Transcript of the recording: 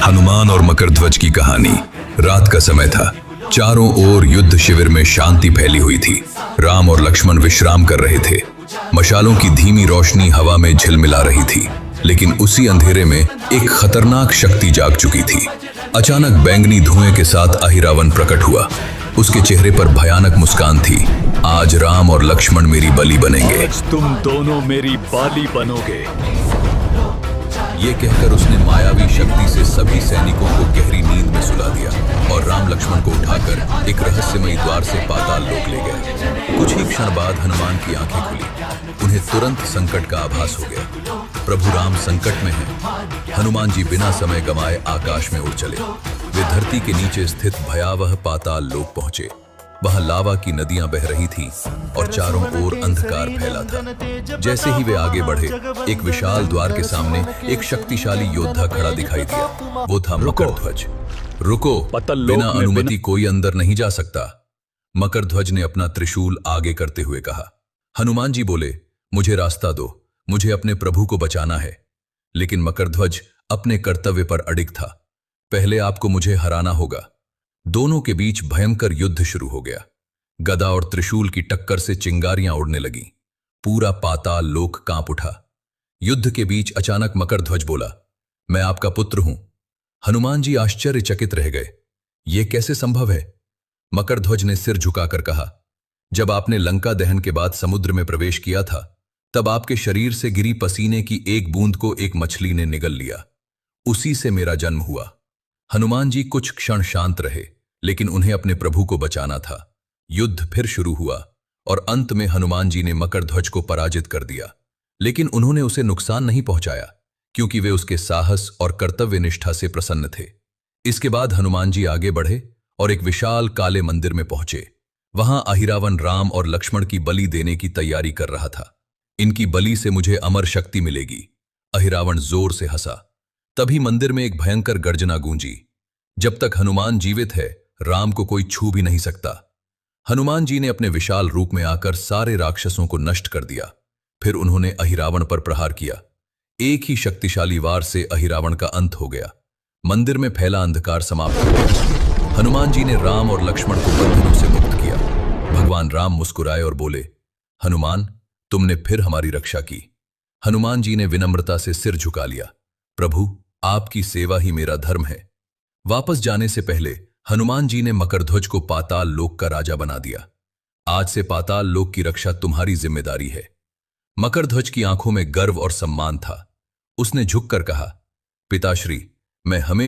हनुमान और मकरध्वज की कहानी। रात का समय था। चारों ओर युद्ध शिविर में शांति फैली हुई थी। राम और लक्ष्मण विश्राम कर रहे थे। मशालों की धीमी रोशनी हवा में झिलमिला रही थी, लेकिन उसी अंधेरे में एक खतरनाक शक्ति जाग चुकी थी। अचानक बैंगनी धुएं के साथ अहिरावण प्रकट हुआ। उसके चेहरे पर भयानक मुस्कान थी। आज राम और लक्ष्मण मेरी बलि बनेंगे। आज तुम दोनों मेरी बाली बनोगे। ये कहकर उसने मायावी शक्ति से सभी सैनिकों को गहरी नींद में सुला दिया और राम लक्ष्मण को उठाकर एक रहस्यमयी द्वार से पाताल लोक ले गया। कुछ ही क्षण बाद हनुमान की आंखें खुली। उन्हें तुरंत संकट का आभास हो गया। प्रभु राम संकट में हैं। हनुमान जी बिना समय गंवाए आकाश में उड़ चले। वे धरती के नीचे स्थित भयावह पाताल लोक पहुंचे। वहां लावा की नदियां बह रही थी और चारों ओर अंधकार फैला था। जैसे ही वे आगे बढ़े, एक विशाल द्वार के सामने एक शक्तिशाली योद्धा खड़ा दिखाई दिया। वो था मकरध्वज। रुको, बिना अनुमति कोई अंदर नहीं जा सकता। मकरध्वज ने अपना त्रिशूल आगे करते हुए कहा। हनुमान जी बोले, मुझे रास्ता दो, मुझे अपने प्रभु को बचाना है। लेकिन मकरध्वज अपने कर्तव्य पर अडिग था। पहले आपको मुझे हराना होगा। दोनों के बीच भयंकर युद्ध शुरू हो गया। गदा और त्रिशूल की टक्कर से चिंगारियां उड़ने लगीं। पूरा पाताल लोक कांप उठा। युद्ध के बीच अचानक मकरध्वज बोला, मैं आपका पुत्र हूं। हनुमान जी आश्चर्यचकित रह गए। यह कैसे संभव है? मकरध्वज ने सिर झुकाकर कहा, जब आपने लंका दहन के बाद समुद्र में प्रवेश किया था, तब आपके शरीर से गिरी पसीने की एक बूंद को एक मछली ने निगल लिया। उसी से मेरा जन्म हुआ। हनुमान जी कुछ क्षण शांत रहे, लेकिन उन्हें अपने प्रभु को बचाना था। युद्ध फिर शुरू हुआ और अंत में हनुमान जी ने मकरध्वज को पराजित कर दिया। लेकिन उन्होंने उसे नुकसान नहीं पहुंचाया, क्योंकि वे उसके साहस और कर्तव्य निष्ठा से प्रसन्न थे। इसके बाद हनुमान जी आगे बढ़े और एक विशाल काले मंदिर में पहुंचे। वहां अहिरावण राम और लक्ष्मण की बलि देने की तैयारी कर रहा था। इनकी बलि से मुझे अमर शक्ति मिलेगी। अहिरावण जोर से हंसा। तभी मंदिर में एक भयंकर गर्जना गूंजी। जब तक हनुमान जीवित है, राम को कोई छू भी नहीं सकता। हनुमान जी ने अपने विशाल रूप में आकर सारे राक्षसों को नष्ट कर दिया। फिर उन्होंने अहिरावण पर प्रहार किया। एक ही शक्तिशाली वार से अहिरावण का अंत हो गया। मंदिर में फैला अंधकार समाप्त हो गया। हनुमान जी ने राम और लक्ष्मण को बंधनों से मुक्त किया। भगवान राम मुस्कुराए और बोले, हनुमान, तुमने फिर हमारी रक्षा की। हनुमान जी ने विनम्रता से सिर झुका लिया। प्रभु, आपकी सेवा ही मेरा धर्म है। वापस जाने से पहले हनुमान जी ने मकरध्वज को पाताल लोक का राजा बना दिया। आज से पाताल लोक की रक्षा तुम्हारी जिम्मेदारी है। मकरध्वज की आंखों में गर्व और सम्मान था। उसने झुककर कहा, पिताश्री, मैं हमें